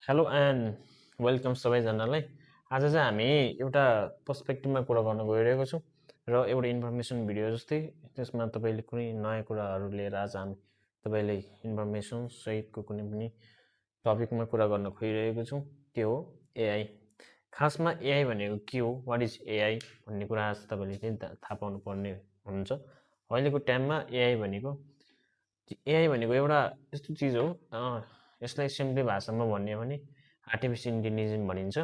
Hello and welcome सबैजनालाई। आज चाहिँ हामी एउटा पर्सपेक्टिभमा कुरा गर्न गइरहेको छौँ र एउटा इन्फर्मेसन भिडियो जस्तै त्यसमा तपाईँले कुनै नयाँ कुराहरू लिएर आज हामी तपाईँले इन्फर्मेसन सहितको कुनै पनि टपिकमा कुरा गर्न खोजिरहेको छौँ। त्यो हो एआई। खासमा एआई भनेको के हो, वाट इज एआई भन्ने कुरा आज तपाईँले चाहिँ थाहा पाउनु पर्ने हुन्छ। अहिलेको टाइममा एआई भनेको एउटा यस्तो चिज हो, यसलाई सिम्पली भाषामा भन्ने हो भने आर्टिफिसियल इन्टेलिजेन्स भनिन्छ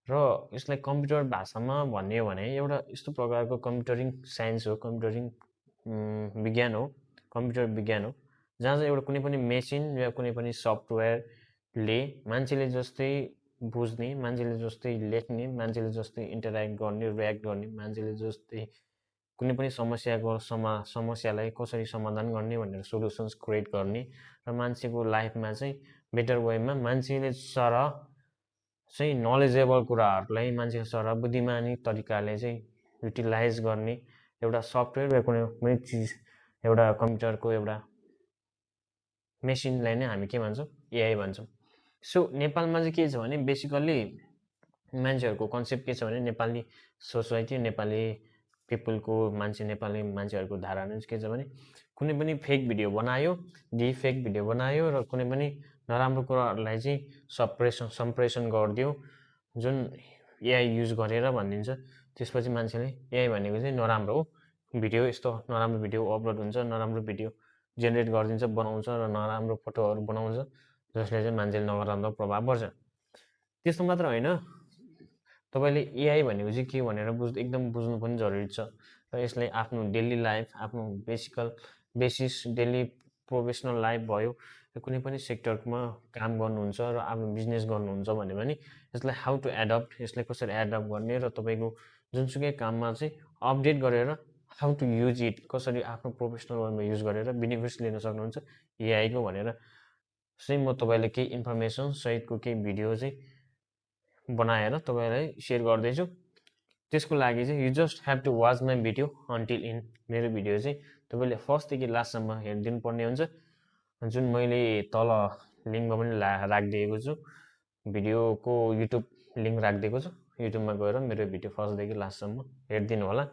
र यसलाई कम्प्युटर भाषामा भन्ने हो भने एउटा यस्तो प्रकारको कम्प्युटरिङ साइन्स हो, कम्प्युटरिङ विज्ञान हो, कम्प्युटर विज्ञान हो, जहाँ चाहिँ एउटा कुनै पनि मेसिन या कुनै पनि सफ्टवेयरले मान्छेले जस्तै बुझ्ने, मान्छेले जस्तै लेख्ने, मान्छेले जस्तै इन्टरेक्ट गर्ने, रियाक्ट गर्ने, मान्छेले जस्तै कुनै पनि समस्यालाई कसरी समाधान गर्ने भनेर सोल्युसन्स क्रिएट गर्ने र मान्छेको लाइफमा चाहिँ बेटर वेमा मान्छेले सरह चाहिँ नलेजेबल कुराहरूलाई मान्छेको सरह बुद्धिमानी तरिकाले चाहिँ युटिलाइज गर्ने एउटा सफ्टवेयर या कुनै पनि चिज, एउटा कम्प्युटरको एउटा मेसिनलाई नै हामी के भन्छौँ, एआई भन्छौँ। सो नेपालमा चाहिँ के छ भने बेसिकल्ली मान्छेहरूको कन्सेप्ट के छ भने नेपाली सोसाइटी, नेपाली पिपलको नेपाली मान्छेहरूको धारणा चाहिँ के छ भने कुनै पनि फेक भिडियो बनायो, डिफेक भिडियो बनायो र कुनै पनि नराम्रो कुराहरूलाई चाहिँ सम्प्रेषण गरिदियो, जुन एआई युज गरेर भनिदिन्छ। त्यसपछि मान्छेले एआई भनेको चाहिँ नराम्रो हो, भिडियो यस्तो नराम्रो भिडियो अपलोड हुन्छ, नराम्रो भिडियो जेनेरेट गरिदिन्छ, बनाउँछ र नराम्रो फोटोहरू बनाउँछ, जसले चाहिँ मान्छेले नराम्रो प्रभाव पर्छ। त्यस्तो मात्र होइन, तपाईँले एआई भनेको चाहिँ के भनेर एकदम बुझ्नु पनि जरुरी छ र यसलाई आफ्नो डेली लाइफ, आफ्नो बेसिस डेली प्रोफेसनल लाइफ भयो, कुनै पनि सेक्टरमा काम गर्नुहुन्छ र आफ्नो बिजनेस गर्नुहुन्छ भने पनि यसलाई हाउ टु एडप्ट, यसलाई कसरी एडप्ट गर्ने र तपाईँको जुनसुकै काममा चाहिँ अपडेट गरेर हाउ टु युज इट, कसरी आफ्नो प्रोफेसनल वेमा युज गरेर बेनिफिट्स लिन सक्नुहुन्छ एआईको भनेर चाहिँ म तपाईँलाई केही इन्फर्मेसन सहितको केही भिडियो चाहिँ बनाएर तपाईँलाई सेयर गर्दैछु। त्यसको लागि चाहिँ you just have to watch my video until in. मेरो भिडियो चाहिँ तपाईँले फर्स्टदेखि लास्टसम्म हेरिदिनु पर्ने हुन्छ, जुन मैले तल लिङ्कमा पनि राखिदिएको छु, भिडियोको युट्युब लिङ्क राखिदिएको छु। युट्युबमा गएर मेरो भिडियो फर्स्टदेखि लास्टसम्म हेरिदिनु होला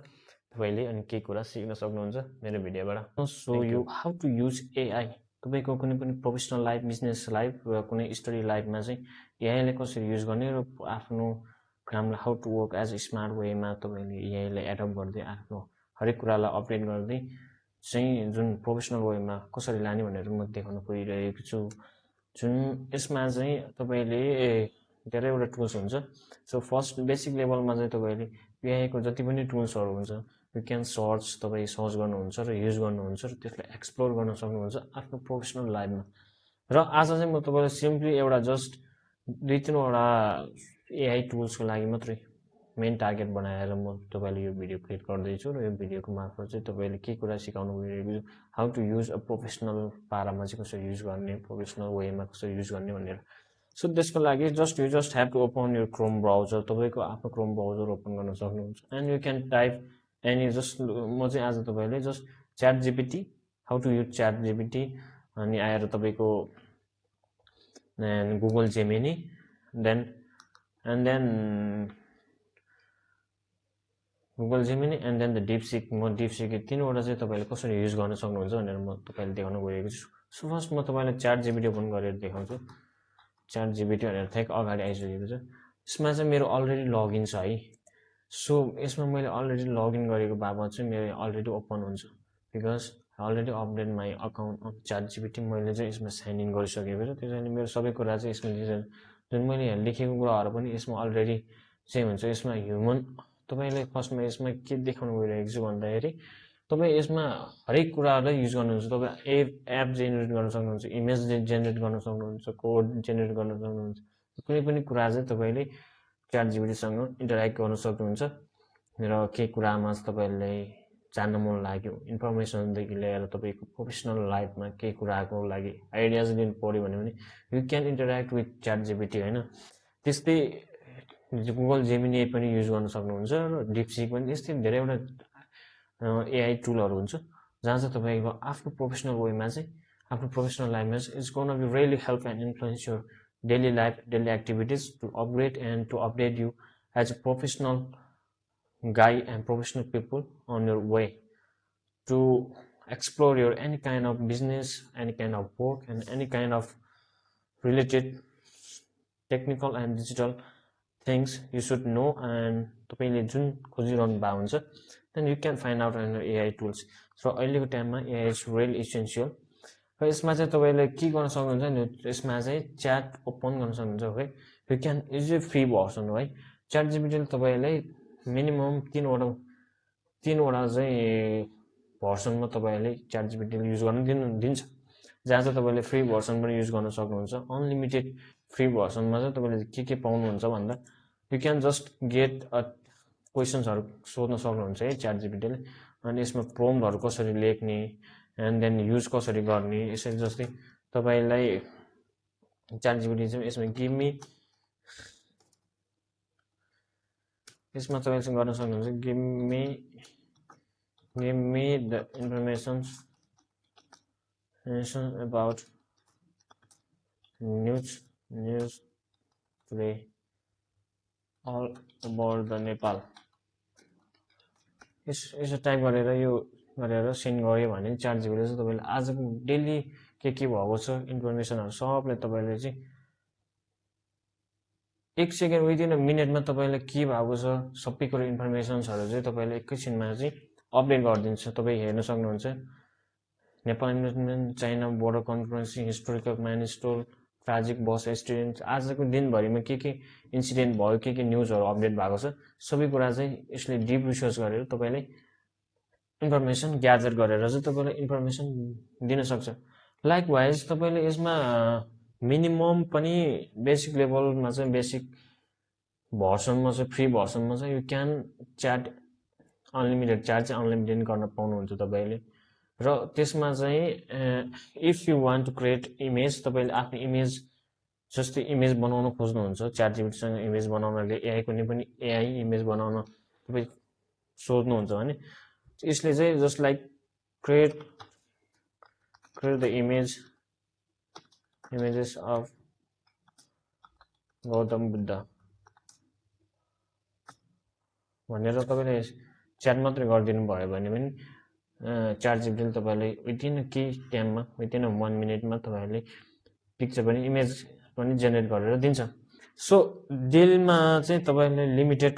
तपाईँले, अनि केही कुरा सिक्न सक्नुहुन्छ मेरो भिडियोबाट। So you how to use AI तपाईँको कुनै पनि प्रोफेसनल लाइफ, बिजनेस लाइफ वा कुनै स्टडी लाइफमा चाहिँ एआईलाई कसरी युज गर्ने र आफ्नो कामलाई how to work as a smart वेमा तपाईँले एआईलाई एडप्ट गर्दै आफ्नो हरेक कुरालाई अपडेट गर्दै चाहिँ जुन प्रोफेसनल वेमा कसरी लाने भनेर म देखाउन खोजिरहेको छु। जुन यसमा चाहिँ तपाईँले धेरैवटा टुल्स हुन्छ। सो फर्स्ट बेसिक लेभलमा चाहिँ तपाईँले एआईको जति पनि टुल्सहरू हुन्छ यु क्यान सर्च, तपाईँ सर्च गर्नुहुन्छ र युज गर्नुहुन्छ र त्यसलाई एक्सप्लोर गर्न सक्नुहुन्छ आफ्नो प्रोफेसनल लाइफमा। र आज चाहिँ म तपाईँलाई सिम्पली एउटा जस्ट 2-3वटा एआई टुल्सको लागि मात्रै मेन टार्गेट बनाएर म तपाईँले यो भिडियो क्रिएट गर्दैछु र यो भिडियोको मार्फत चाहिँ तपाईँले के कुरा सिकाउनु गइरहेको छु, how to use a professional पारामा चाहिँ कसरी युज गर्ने, प्रोफेसनल वेमा कसरी युज गर्ने भनेर। सो त्यसको लागि you just have to open यो क्रोम ब्राउजर, तपाईँको आफ्नो क्रोम ब्राउजर ओपन गर्न सक्नुहुन्छ and you can type any just, म चाहिँ आज तपाईँले just ChatGPT, how to use ChatGPT, अनि आएर तपाईँको Google Gemini, Google Gemini and then the DeepSeek. म डिपसिक 3वटा चाहिँ तपाईँले कसरी युज गर्न सक्नुहुन्छ भनेर म तपाईँले देखाउन गएको छु। सो फर्स्ट म तपाईँलाई च्याट जिपिटी ओपन गरेर देखाउँछु। च्याट जिपिटी भनेर ठ्याक्क अगाडि आइसकेको छ। यसमा चाहिँ मेरो अलरेडी लगइन छ है। सो यसमा मैले अलरेडी लगइन गरेको बापत चाहिँ मेरो अलरेडी ओपन हुन्छ, because already update my account on ChatGPT. मैले चाहिँ यसमा साइन इन गरिसकेको छु, त्यसैले मेरो सबै कुरा चाहिँ यसमा जुन मैले यहाँ लेखेको कुराहरू पनि यसमा अलरेडी चाहिँ हुन्छ। यसमा ह्युमन, तपाईँले फर्स्टमा यसमा के देखाउनु गइरहेको छु भन्दाखेरि तपाईँ यसमा हरेक कुराहरूलाई युज गर्नुहुन्छ। तपाईँ एप जेनेरेट गर्न सक्नुहुन्छ, इमेज जेनेरेट गर्न सक्नुहुन्छ, कोड जेनेरेट गर्न सक्नुहुन्छ, कुनै पनि कुरा चाहिँ तपाईँले च्याट जिपिटीसँग इन्टरेक्ट गर्न सक्नुहुन्छ। र केही कुरामा तपाईँलाई जान्न मन लाग्यो, इन्फर्मेसनदेखि लिएर तपाईँको प्रोफेसनल लाइफमा केही कुराको लागि आइडियाज लिनु पऱ्यो भने पनि you can interact with chat GPT होइन। त्यस्तै गुगल जेमिनी पनि युज गर्न सक्नुहुन्छ र डिपसिक पनि यस्तै धेरैवटा एआई टुलहरू हुन्छ जहाँ चाहिँ तपाईँको आफ्नो प्रोफेसनल वेमा चाहिँ, आफ्नो प्रोफेसनल लाइफमा चाहिँ it's gonna be really help and influence your daily life, daily activities to upgrade and to update you as a professional guy and professional people on your way to explore your any kind of business, any kind of work, and any kind of related technical and digital things you should know and तपाईँले जुन खोजिरहनु भएको हुन्छ then you can find out on AI tools. So अहिलेको टाइममा AI is really essential. र यसमा चाहिँ तपाईँले के गर्न सक्नुहुन्छ नि यसमा चाहिँ च्याट ओपन गर्न सक्नुहुन्छ है. You can use a free version है. च्याट जिपिटीले तपाईँलाई मिनिमम तीनवटा चाहिँ भर्सनमा तपाईँले च्याट जिपिटीले युज गर्न दिन्छ, जहाँ चाहिँ तपाईँले फ्री भर्सन पनि युज गर्न सक्नुहुन्छ. अनलिमिटेड फ्री भर्सनमा चाहिँ तपाईँले के पाउनुहुन्छ भन्दा यु क्यान जस्ट गेट क्वेसन्सहरू सोध्न सक्नुहुन्छ है च्याट जिपिटीले. अनि यसमा प्रोम्प्टहरू कसरी लेख्ने एन्ड देन युज कसरी गर्ने, यसरी जस्तै तपाईँलाई च्याट जिपिटी चाहिँ यसमा तपाईँले चाहिँ गर्न सक्नुहुन्छ give me the information about news today all about the Nepal. यसो टाइप गरेर यो गरेर सेन्ड गर्यो भने च्याट जिपिटीले चाहिँ तपाईँले आजको डेली के भएको छ इन्फर्मेसनहरू सबले तपाईँले चाहिँ 1 सेकेन्ड विदिन अ मिनेटमा तपाईँलाई के भएको छ सबै कुरो इन्फर्मेसन्सहरू चाहिँ तपाईँले एकैछिनमा चाहिँ अपडेट गरिदिन्छ. तपाईँ हेर्न सक्नुहुन्छ Nepal investment China border conferencing historical milestone tragic bus accident आजको दिनभरिमा के इन्सिडेन्ट भयो के न्युजहरू अपडेट भएको छ सबै कुरा चाहिँ यसले डिप रिसर्च गरेर तपाईँले इन्फर्मेसन ग्यादर गरेर चाहिँ तपाईँलाई इन्फर्मेसन दिन सक्छ. लाइकवाइज तपाईँले यसमा मिनिमम पनि बेसिक लेभलमा चाहिँ बेसिक भर्सनमा चाहिँ फ्री भर्सनमा चाहिँ you can chat unlimited chat चाहिँ अनलिमिटेड गर्न पाउनुहुन्छ तपाईँले. र त्यसमा चाहिँ if you want to create image तपाईँले आफ्नो इमेज जस्तै इमेज बनाउन खोज्नुहुन्छ च्याट जिपिटीसँग इमेज बनाउनले एआई कुनै पनि एआई इमेज बनाउन तपाईँ सोध्नुहुन्छ भने यसले चाहिँ just like create the images of Gautam Buddha भनेर तपाईँले च्याट मात्रै गरिदिनु भयो भने पनि च्याट जिपिटीले तपाईँलाई विदिन केही टाइममा विदिन 1 मिनेटमा तपाईँले पिक्चर पनि इमेज पनि जेनेरेट गरेर दिन्छ. सो डिलमा चाहिँ तपाईँले लिमिटेड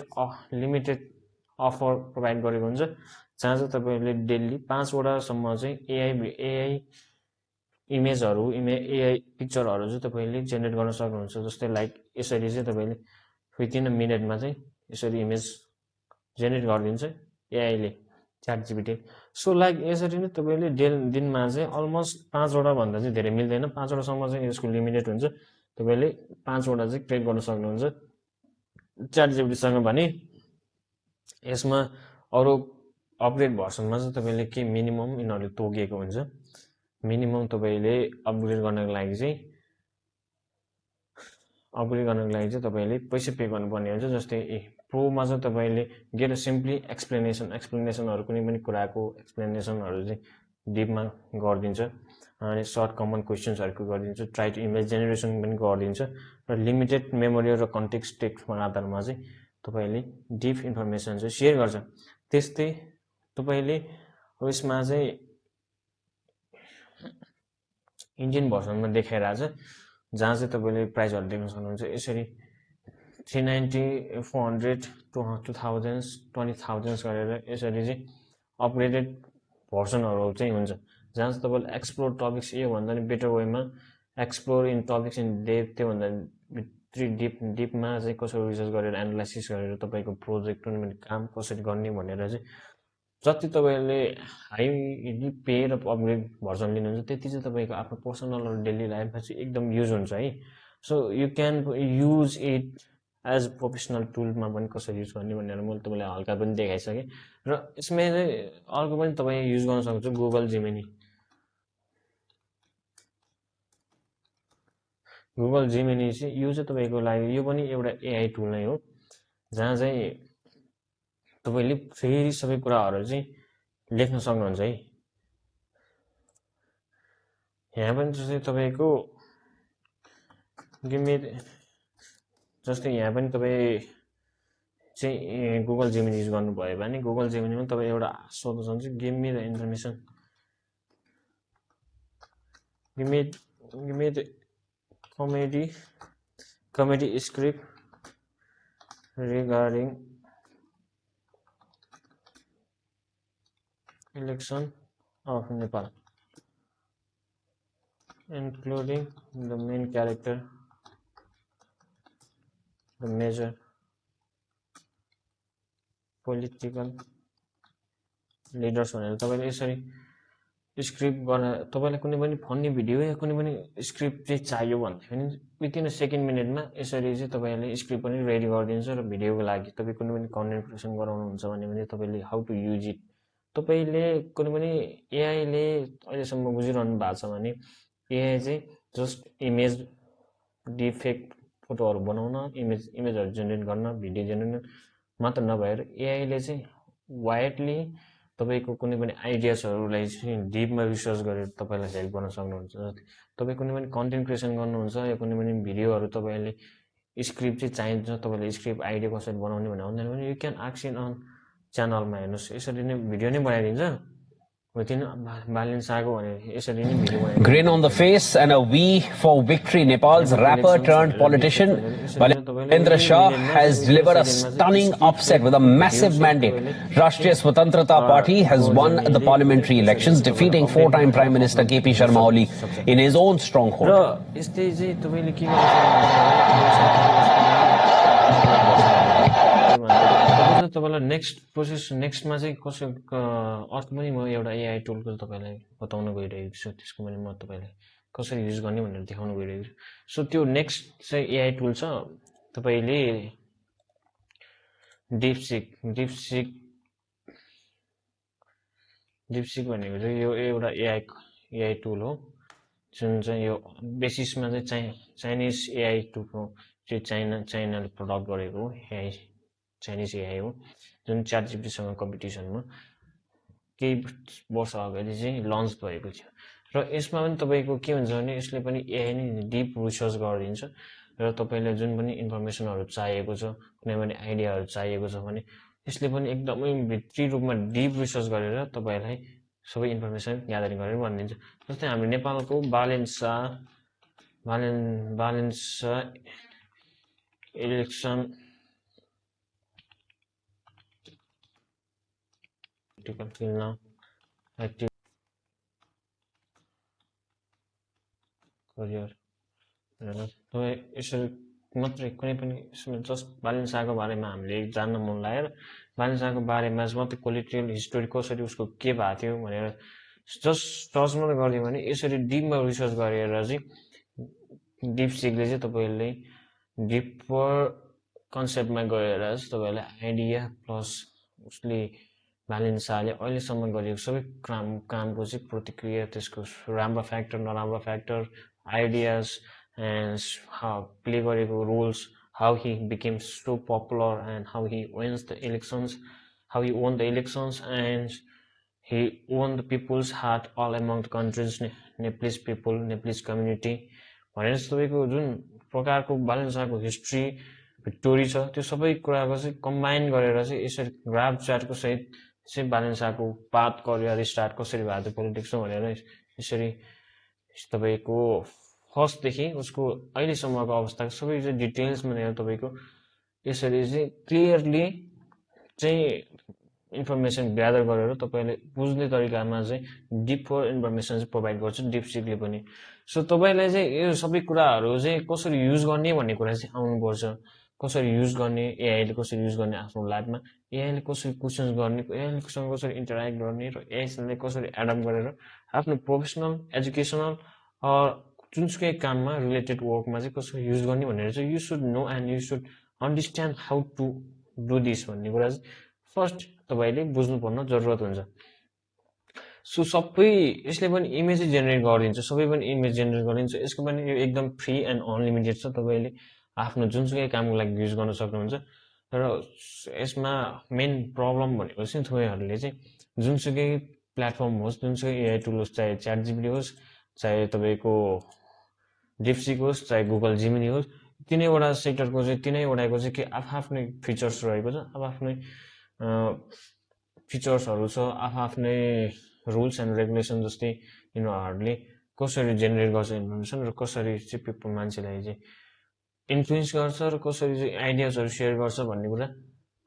अफर प्रोभाइड गरेको हुन्छ जहाँ चाहिँ तपाईँले डेली 5वटासम्म चाहिँ एआई इमेजहरू एआई पिक्चरहरू चाहिँ तपाईँले जेनेरेट गर्न सक्नुहुन्छ. जस्तै लाइक यसरी चाहिँ तपाईँले विदिन अ मिनेटमा चाहिँ यसरी इमेज जेनेरेट गरिदिन्छ एआईले च्याट जिपिटी. सो लाइक यसरी नै तपाईँले दिनमा चाहिँ अलमोस्ट 5वटा भन्दा चाहिँ धेरै मिल्दैन, 5वटासम्म चाहिँ यसको लिमिटेड हुन्छ. तपाईँले 5वटा चाहिँ क्रिएट गर्न सक्नुहुन्छ च्याट जिपिटीसँग. भने यसमा अरू अपग्रेड भर्सनमा चाहिँ तपाईँले के मिनिमम यिनीहरूले तोकेको हुन्छ. मिनिमम तपाईँले अपग्रेड गर्नको लागि चाहिँ तपाईँले पैसा पे गर्नुपर्ने हुन्छ. जस्तै प्रोमा चाहिँ तपाईँले गेट सिम्पली एक्सप्लेनेसनहरू कुनै पनि कुराको एक्सप्लेनेसनहरू चाहिँ डिपमा गरिदिन्छ अनि सर्ट कमन क्वेसन्सहरूको गरिदिन्छ. ट्राई टु इमेज जेनेरेसन पनि गरिदिन्छ र लिमिटेड मेमोरी र कन्टेक्स्ट टेक्स्टको आधारमा चाहिँ तपाईँले डिप इन्फर्मेसन चाहिँ सेयर गर्छ. त्यस्तै तपाईँले यसमा चाहिँ इन्डियन भर्सनमा देखाइरहेछ जहाँ चाहिँ तपाईँले प्राइसहरू देख्न सक्नुहुन्छ. यसरी 390, 400, 2000, 20,000 गरेर यसरी चाहिँ अपग्रेडेड भर्सनहरू चाहिँ हुन्छ जहाँ चाहिँ तपाईँले एक्सप्लोर टपिक्स भन्दा नि बेटर वेमा एक्सप्लोर इन टपिक्स इन डेप त्योभन्दा भित्री डिपमा चाहिँ कसरी रिसर्च गरेर एनालाइसिस गरेर तपाईँको प्रोजेक्ट काम कसरी गर्ने भनेर चाहिँ जति तपाईँले हाइली पे र अपग्रेड भर्सन लिनुहुन्छ त्यति चाहिँ तपाईँको आफ्नो पर्सनल र डेली लाइफमा चाहिँ एकदम युज हुन्छ है. So you can use it as professional टुलमा पनि कसरी युज गर्ने भनेर मैले तपाईँलाई हल्का पनि देखाइसकेँ. र यसमा अर्को पनि तपाईँ युज गर्न सक्नुहुन्छ गुगल जिमिनी. चाहिँ यो चाहिँ तपाईँको लागि यो पनि एउटा एआई टुल नै हो जहाँ चाहिँ तपाईँले फेरि सबै कुराहरू चाहिँ लेख्न सक्नुहुन्छ है. यहाँ पनि जस्तै तपाईँको गिभ मी जस्तै यहाँ पनि तपाईँ चाहिँ गुगल जेमिनी युज गर्नुभयो भने गुगल जेमिनीमा तपाईँ एउटा सोध्न सक्नुहुन्छ give me the information give me the comedy script regarding election of Nepal, including the main character, the major political leaders भनेर तपाईले यसरी स्क्रिप्ट गर्न तपाईलाई कुनै पनि फन्नी भिडियो या कुनै पनि स्क्रिप्ट चाहिँ चाहियो भने पनि विदिन अ सेकेन्ड मिनेटमा यसरी चाहिँ तपाईले स्क्रिप्ट पनि रेडी गरिदिन्छ र भिडियोको लागि तपाई कुनै पनि कन्टेन्ट क्रिएसन गराउनुहुन्छ भने तपाईले हाउ टु युज इट तपाईले कुनै पनि एआई ले अहिलेसम्म बुझिरहनु भएको छ भने एआई चाहिँ जस्ट इमेज डिफेक्ट फोटोहरु बनाउन इमेजहरु जेनेरेट गर्न भिडियो जेनेरेट मात्र नभएर एआई ले चाहिँ वाइडली तपाईको कुनै पनि आइडियाजहरुलाई चाहिँ डीपमा रिसर्च गरेर तपाईलाई हेल्प गर्न सक्नुहुन्छ तपाई कुनै पनि कन्टेन्ट क्रिएसन गर्नुहुन्छ या कुनै पनि भिडियोहरु तपाईले स्क्रिप्ट चाहिँ चाहिन्छ तपाईले स्क्रिप्ट आइडिया कसरी बनाउने भन्ने आउँदैन भने you can ask in on च्यानलमा हेर्नुस् यसरी नै भिडियो नै बनाइदिन्छ Grin on the face and a V for victory. Nepal's rapper turned politician Balendra Shah has delivered a stunning upset with a massive mandate. Rashtriya Swatantrata Party has won the parliamentary elections, defeating four-time Prime Minister KP Sharma Oli in his own stronghold. तपाईलाई next process नेक्स्टमा चाहिँ कसो अर्थ पनि म एउटा AI टुलको तपाईलाई बताउन गइरहेको छु त्यसको पनि म तपाईलाई कसरी युज गर्ने भनेर देखाउन गइरहेको छु सो त्यो नेक्स्ट चाहिँ एआई टुल छ तपाईले डीपसिक भनेको चाहिँ यो एउटा एआई टुल हो जुन चाहिँ यो बेसिसमा चाहिँ चाइनिज एआई टुलको चाहिँ चाइनाले प्रडक्ट गरेको एआई चाइनिज एआई हो जुन च्याटजीपीटीसँग कम्पिटिसनमा केही वर्ष अगाडि चाहिँ लन्च भएको थियो र यसमा पनि तपाईको के हुन्छ भने यसले पनि एआई नै डीप रिसर्च गरिदिन्छ र तपाईलाई जुन पनि इन्फर्मेसनहरु चाहिएको छ कुनै पनि आइडियाहरु चाहिएको छ भने यसले पनि एकदमै भित्री रूपमा डीप रिसर्च गरेर तपाईलाई सबै इन्फर्मेसन ग्यादरिङ गरेर भनिदिन्छ जस्तै हाम्रो नेपालको बालेन्सा इलेक्सन active career यसरी मात्रै कुनै पनि जस्ट बालेन्साको बारेमा हामीले जान्न मन लागेर बालेन्साको बारेमा मात्रै पोलिटिकल हिस्टोरी कसरी उसको के भएको थियो भनेर जस्ट सर्च मात्रै गर्दियो भने यसरी डीपमा रिसर्च गरेर चाहिँ डीपसिकले चाहिँ तपाईलाई डीपर कन्सेप्टमा गएर तपाईलाई आइडिया प्लस उसले बालेन्साले अहिलेसम्म गरेको सबै कामको चाहिँ प्रतिक्रिया त्यसको राम्रो फ्याक्टर नराम्रो factor ideas and how play गरेको roles how he became so popular and how he wins the elections how he won the elections and he won the people's heart all among the countries Nepalese people Nepalese community भनेर तपाईँको जुन प्रकारको बालेन्साको history भिक्टोरी छ त्यो सबै कुराको चाहिँ combine गरेर चाहिँ यसरी ग्राफ चार्टको सहित चाहिँ बालेन्साको पाथ करियर स्टार्ट कसरी भएको थियो पोलिटिक्समा भनेर यसरी तपाईको फर्स्टदेखि उसको अहिलेसम्मको अवस्थाको सबै चाहिँ डिटेल्स भनेर तपाईको यसरी चाहिँ क्लियरली चाहिँ इन्फर्मेसन ग्यादर गरेर तपाईले बुझ्ने तरिकामा चाहिँ डीपर इन्फर्मेसन चाहिँ प्रोभाइड गर्छ डीपसिकले पनि सो तपाईलाई चाहिँ यो सबै कुराहरु चाहिँ कसरी युज गर्ने भन्ने कुरा चाहिँ आउनुपर्छ कसरी युज गर्ने एआई ले कसरी युज गर्ने आफ्नो लाइफमा एआई ले कसरी क्वेशन्स गर्ने एआई ले कसरी इन्टरेक्ट गर्ने र एआई ले कसरी एडप्ट गरेर आफ्नो प्रोफेसनल एजुकेसनल जुनसुकै काममा रिलेटेड वर्कमा चाहिँ कसरी युज गर्ने भनेर चाहिँ you should know and you should understand how to do this भन्ने कुरा चाहिँ फर्स्ट तपाईले बुझ्नुपर्न जरुरत हुन्छ सो सबै यसले पनि इमेज जेनेरेट गरिदिन्छ सबै पनि इमेज जेनेरेट गरिदिन्छ यसको पनि यो एकदम फ्री एन्ड अनलिमिटेड छ तपाईले आफ्नो जुनसुकै कामको लागि युज गर्न सक्नुहुन्छ र यसमा मेन प्रब्लम भनेको चाहिँ तपाईहरुले चाहिँ जुनसुकै प्लेटफर्म होस् जुनसुकै एआई टुल होस् चाहे च्याटजीपीटी होस् चाहे तपाईको डिप्सिक होस् चाहे गुगल जिमिनी होस् तिनैवटा सेक्टरको चाहिँ तिनैवटाको चाहिँ के आफ्नै फिचर्स रहेको छ आफ्नै फिचर्सहरू छ आफ्नै रुल्स एन्ड रेगुलेसन जस्तै यिनीहरूले कसरी जेनेरेट गर्छ इन्फर्मेसन र कसरी चाहिँ पिपल मान्छेलाई चाहिँ इन्फ्लुएन्स गर्छ र कसरी चाहिँ आइडियाजहरू सेयर गर्छ भन्ने कुरा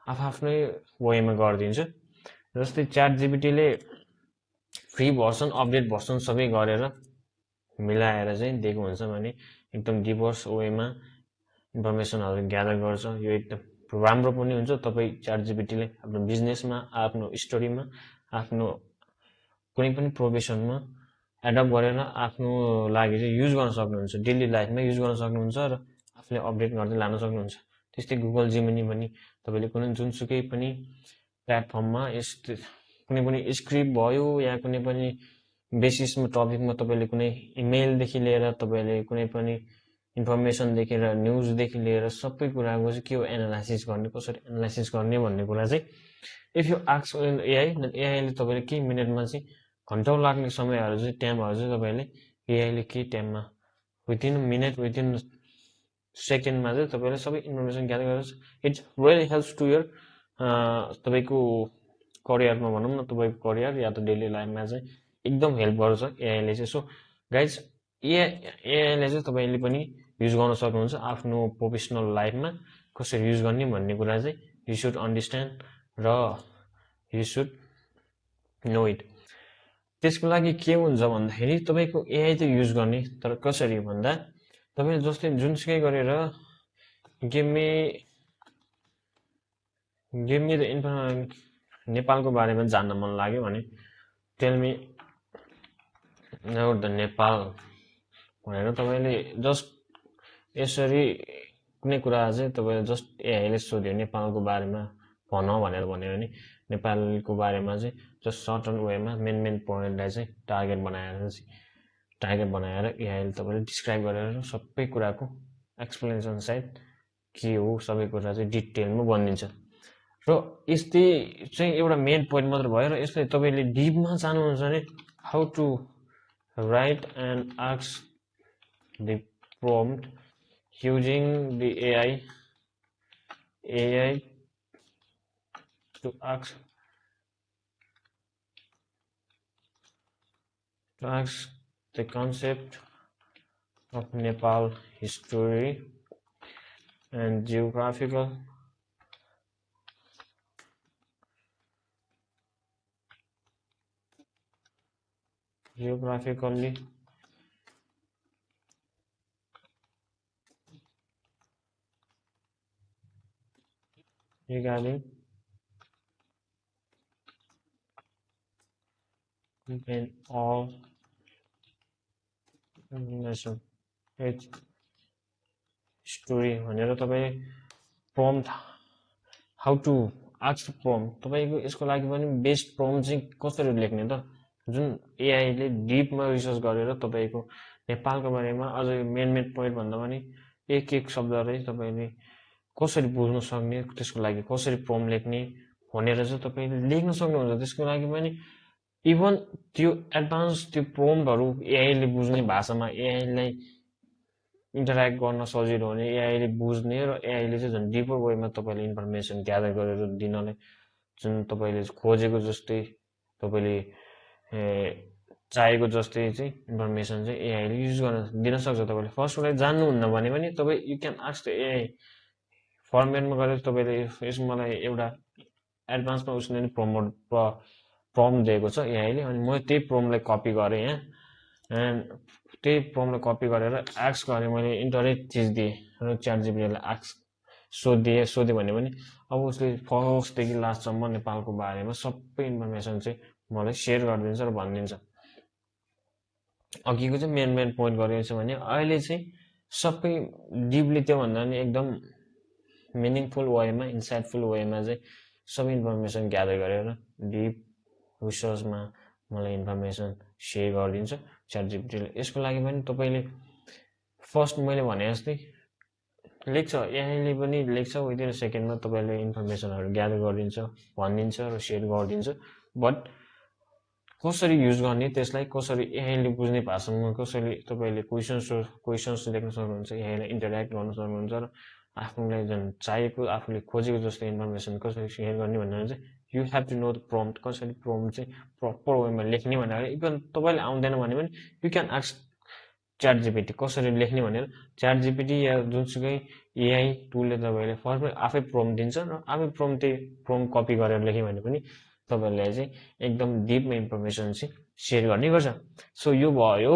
आफ्नै वेमा गरिदिन्छ जस्तै च्याट जिपिटीले फ्री भर्सन अपडेट भर्सन सबै गरेर मिलाएर चाहिँ दिएको हुन्छ भने एकदम डिभर्स वेमा इन्फर्मेसनहरू ग्यादर गर्छ यो एकदम राम्रो पनि हुन्छ तपाईँ च्याट जिपिटीले आफ्नो बिजनेसमा आफ्नो स्टोरीमा आफ्नो कुनै पनि प्रोफेसनमा एडप्ट गरेर आफ्नो लागि चाहिँ युज गर्न सक्नुहुन्छ डेली लाइफमा युज गर्न सक्नुहुन्छ र आफूले अपडेट गर्दै लान सक्नुहुन्छ त्यस्तै गुगल जिमिनी पनि तपाईँले कुनै जुनसुकै पनि प्लेटफर्ममा यस्तो कुनै पनि स्क्रिप्ट भयो या कुनै पनि बेसिसमा टपिकमा तपाईँले कुनै इमेलदेखि लिएर तपाईँले कुनै पनि इन्फर्मेसनदेखि लिएर न्युजदेखि लिएर सबै कुराको चाहिँ के हो एनालाइसिस गर्ने कसरी एनालाइसिस गर्ने भन्ने कुरा चाहिँ इफ यु आस्क एआई एआईले तपाईँले केही मिनटमा चाहिँ घन्टौँ लाग्ने समयहरू चाहिँ टाइमहरू चाहिँ तपाईँले एआईले केही टाइममा विदिन मिनट विदिन सेकेन्डमा चाहिँ तपाईँले सबै इन्फर्मेसन ग्यादर गरेर it's really helps to your तपाईँको करियरमा भनौँ न तपाईँको करियर या त डेली लाइफमा चाहिँ एकदम हेल्प गर्छ एआईले चाहिँ सो गाइज एआईले चाहिँ तपाईँले पनि युज गर्न सक्नुहुन्छ आफ्नो प्रोफेसनल लाइफमा कसरी युज गर्ने भन्ने कुरा चाहिँ यु सुड अन्डरस्ट्यान्ड र यु सुड नो इट त्यसको लागि के हुन्छ भन्दाखेरि तपाईँको एआई चाहिँ युज गर्ने तर कसरी भन्दा तपाईँले जस्तै जुनसुकै गरेर गिभ मी द नेपालको बारेमा जान्न मन लाग्यो भने tell me about the Nepal भनेर तपाईँले जस्ट यसरी कुनै कुरा चाहिँ तपाईँले जस्ट एआईले सोध्यो नेपालको बारेमा भन भनेर भन्यो भने नेपालको बारेमा चाहिँ जस्ट सर्ट एन्ड वेमा मेन पोइन्टलाई चाहिँ टार्गेट बनाएर एआईले तपाईँले डिस्क्राइब गरेर सबै कुराको एक्सप्लेनेसन साइड के हो सबै कुरा चाहिँ डिटेलमा भनिदिन्छ र यस्तै चाहिँ एउटा मेन पोइन्ट मात्र भयो र यसले तपाईँले डिपमा जानुहुन्छ भने how to write and ask the prompt using the AI to ask the concept of Nepal history and geographically regarding in all information its story भनेर तपाईँ prompt how to ask prompt तपाईँको यसको लागि पनि बेस्ट prompt चाहिँ कसरी लेख्ने त जुन एआईले डिपमा रिसर्च गरेर तपाईँको नेपालको बारेमा अझ मेन पोइन्ट भन्दा पनि एक शब्दलाई तपाईँले कसरी बुझ्न सक्ने त्यसको लागि कसरी prompt लेख्ने भनेर चाहिँ तपाईँले लेख्न सक्नुहुन्छ त्यसको लागि पनि इभन त्यो एडभान्स त्यो prompt-हरु एआईले बुझ्ने भाषामा एआईलाई इन्टरेक्ट गर्न सजिलो हुने एआईले बुझ्ने र एआईले चाहिँ झन् डिपर वेमा तपाईँले इन्फर्मेसन ग्यादर गरेर दिनलाई जुन तपाईँले खोजेको जस्तै तपाईँले चाहेको जस्तै चाहिँ इन्फर्मेसन चाहिँ एआईले युज गर्न दिन सक्छ तपाईँले फर्स्टलाई जान्नुहुन्न भने पनि तपाईँ you can ask the AI फर्मेटमा गरेर तपाईँले यसमा मलाई एउटा एडभान्समा उसले नि prompt दिएको छ एआईले अनि म त्यही prompt-लाई कपी गरेँ यहाँ एन्ड त्यही prompt-लाई कपी गरेर आस्क गरेँ मैले इन्टरेक्ट चिज दिएँ र च्याट जिपिटीलाई आस्क सोधेँ भने पनि अब उसले फर्स्टदेखि लास्टसम्म नेपालको बारेमा सबै इन्फर्मेसन चाहिँ मलाई सेयर गरिदिन्छ र भनिदिन्छ अघिको चाहिँ मेन पोइन्ट गरेको छ भने अहिले चाहिँ सबै डिपली त्योभन्दा नि एकदम मिनिङफुल वेमा इन्साइटफुल वेमा चाहिँ सबै इन्फर्मेसन ग्यादर गरेर डिप रिसर्चमा मलाई इन्फर्मेसन सेयर गरिदिन्छ च्याट जिपिटीले यसको लागि पनि तपाईँले फर्स्ट मैले भने जस्तै लेख्छ एआईले पनि लेख्छ विदिन सेकेन्डमा तपाईँले इन्फर्मेसनहरू ग्यादर गरिदिन्छ भनिदिन्छ र सेयर गरिदिन्छ बट कसरी युज गर्ने, त्यसलाई कसरी एआईले बुझ्ने भाषामा कसरी तपाईँले क्वेसन्स लेख्न सक्नुहुन्छ, एआईलाई इन्टरेक्ट गर्न सक्नुहुन्छ र आफूलाई जुन चाहिएको आफूले खोजेको जस्तो इन्फर्मेसन कसरी सेयर गर्ने भनेर चाहिँ you have to know the prompt, कसरी प्रम्प्ट चाहिँ प्रपर वेमा लेख्ने भनेर। इभन तपाईँले आउँदैन भने पनि you can ask chat GPT कसरी लेख्ने भनेर। च्याट जिपिटी या जुनसुकै एआई टुलले तपाईँले फर्स्टमै आफै प्रम्प्ट दिन्छ र आफै प्रम्प्ट कपी गरेर लेख्यो भने पनि तपाईँलाई चाहिँ एकदम डिपमा इन्फर्मेसन चाहिँ सेयर गर्ने गर्छ। सो यो भयो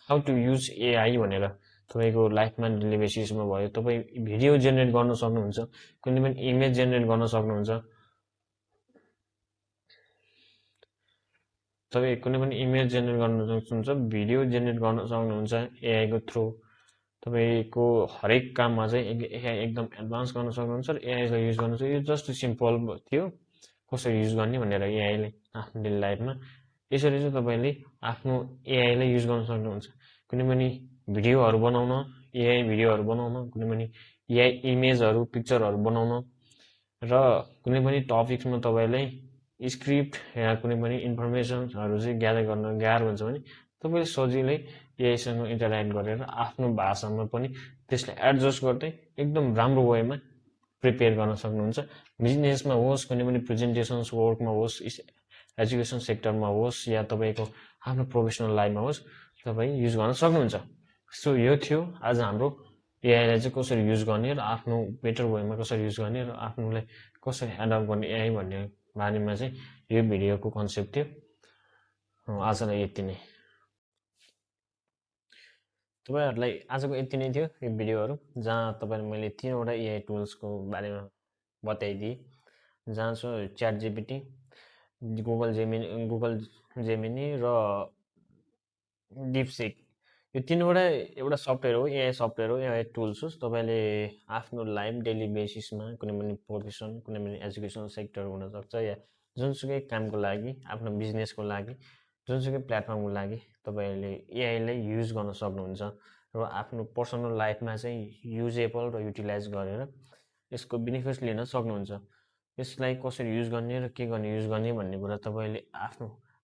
हाउ टु युज एआई भनेर। तपाईँको लाइफमा डेली बेसिसमा भयो, तपाईँ भिडियो जेनेरेट गर्न सक्नुहुन्छ, कुनै पनि इमेज जेनेरेट गर्न सक्नुहुन्छ, तपाईँ कुनै पनि इमेज जेनेरेट गर्न सक्नुहुन्छ, भिडियो जेनेरेट गर्न सक्नुहुन्छ एआईको थ्रु। तपाईँको हरेक काममा चाहिँ एआई एकदम एडभान्स गर्न सक्नुहुन्छ र एआईलाई युज गर्नु चाहिँ यो जस्ट सिम्पल थियो कसरी युज गर्ने भनेर एआईले आफ्नो डेली लाइफमा। यसरी चाहिँ तपाईँले आफ्नो एआईलाई युज गर्न सक्नुहुन्छ। कुनै पनि भिडियोहरू बनाउन, एआई भिडियोहरू बनाउन, कुनै पनि एआई इमेजहरू पिक्चरहरू बनाउन र कुनै पनि टपिक्समा तपाईँलाई स्क्रिप्ट या कुनै पनि इन्फर्मेसनहरू चाहिँ ग्यादर गर्न गाह्रो हुन्छ भने तपाईँले सजिलै एआईसँग इन्टरेक्ट गरेर आफ्नो भाषामा पनि त्यसलाई एडजस्ट गर्दै एकदम राम्रो वेमा प्रिपेयर गर्न सक्नुहुन्छ। बिजनेसमा होस्, कुनै पनि प्रेजेन्टेसन्स वर्कमा होस्, एजुकेसन सेक्टरमा होस् या तपाईँको आफ्नो प्रोफेसनल लाइफमा होस्, तपाईँ युज गर्न सक्नुहुन्छ। सो यो थियो आज हाम्रो एआईलाई चाहिँ कसरी युज गर्ने र आफ्नो बेटर वेमा कसरी युज गर्ने र आफ्नोलाई कसरी एडप्ट गर्ने एआई भन्ने बारेमा चाहिँ यो भिडियोको कन्सेप्ट थियो। आजलाई यति नै। तपाईँहरूलाई आजको यति नै थियो यो भिडियोहरू, जहाँ तपाईँलाई मैले 3वटा एआई टुल्सको बारेमा बताइदिएँ, जहाँ छ च्याट जिपिटी, गुगल जेमिनी र डिपसिक। यो 3वटा एउटा सफ्टवेयर हो, एआई सफ्टवेयर हो, एआई टुल्स हो। तपाईँले आफ्नो लाइफ डेली बेसिसमा कुनै पनि प्रोफेसन, कुनै पनि एजुकेसन सेक्टर हुनसक्छ या जुनसुकै कामको लागि, आफ्नो बिजनेसको लागि, जुनसुकै प्लेटफर्मको लागि तपाईँले एआईलाई युज गर्न सक्नुहुन्छ र आफ्नो पर्सनल लाइफमा चाहिँ युजेबल र युटिलाइज गरेर यसको बेनिफिट्स लिन सक्नुहुन्छ। यसलाई कसरी युज गर्ने र के गर्ने युज गर्ने भन्ने कुरा तपाईँले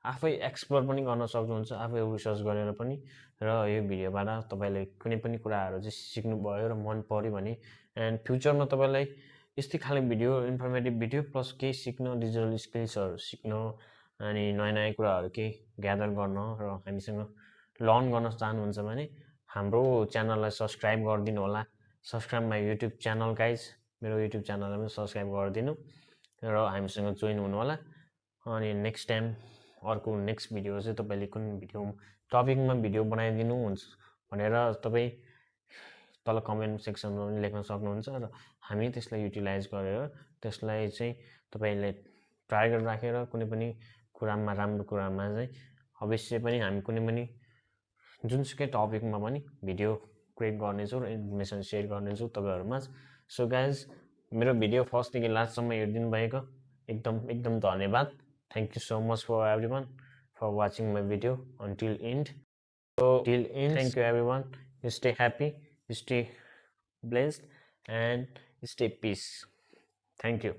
आफै एक्सप्लोर पनि गर्न सक्नुहुन्छ, आफै रिसर्च गरेर पनि। र यो भिडियोबाट तपाईँले कुनै पनि कुराहरू चाहिँ सिक्नुभयो र मन पर्यो भने एन्ड फ्युचरमा तपाईँलाई यस्तै खाले भिडियो, इन्फर्मेटिभ भिडियो प्लस केही सिक्न, डिजिटल स्किल्सहरू सिक्न अनि नयाँ नयाँ कुराहरू केही ग्यादर गर्न र हामीसँग लर्न गर्न चाहनुहुन्छ भने हाम्रो च्यानललाई सब्सक्राइब गरिदिनु होला। Subscribe my YouTube channel guys, मेरो युट्युब च्यानललाई पनि सब्सक्राइब गरिदिनु र हामीसँग जोइन हुनु होला। अनि नेक्स्ट टाइम अर्को नेक्स्ट भिडियो चाहिँ तपाईँले कुन भिडियो टपिकमा भिडियो बनाइदिनु हुन्छ भनेर तपाईँ तल कमेन्ट सेक्सनमा पनि लेख्न सक्नुहुन्छ र हामी त्यसलाई युटिलाइज गरेर त्यसलाई चाहिँ तपाईँले टार्गेट राखेर कुनै पनि कुरामा, राम्रो कुरामा चाहिँ अवश्य पनि हामी कुनै पनि जुनसुकै टपिकमा पनि भिडियो क्रिएट गर्नेछौँ र इन्फर्मेसन सेयर गर्नेछौँ तपाईँहरूमा। सो गाइज, मेरो भिडियो फर्स्टदेखि लास्टसम्म हेरिदिनु भएको एकदम धन्यवाद। Thank you so much for everyone for watching my video until end. So till end, thank you everyone. You stay happy, you stay blessed, and you stay peace. Thank you.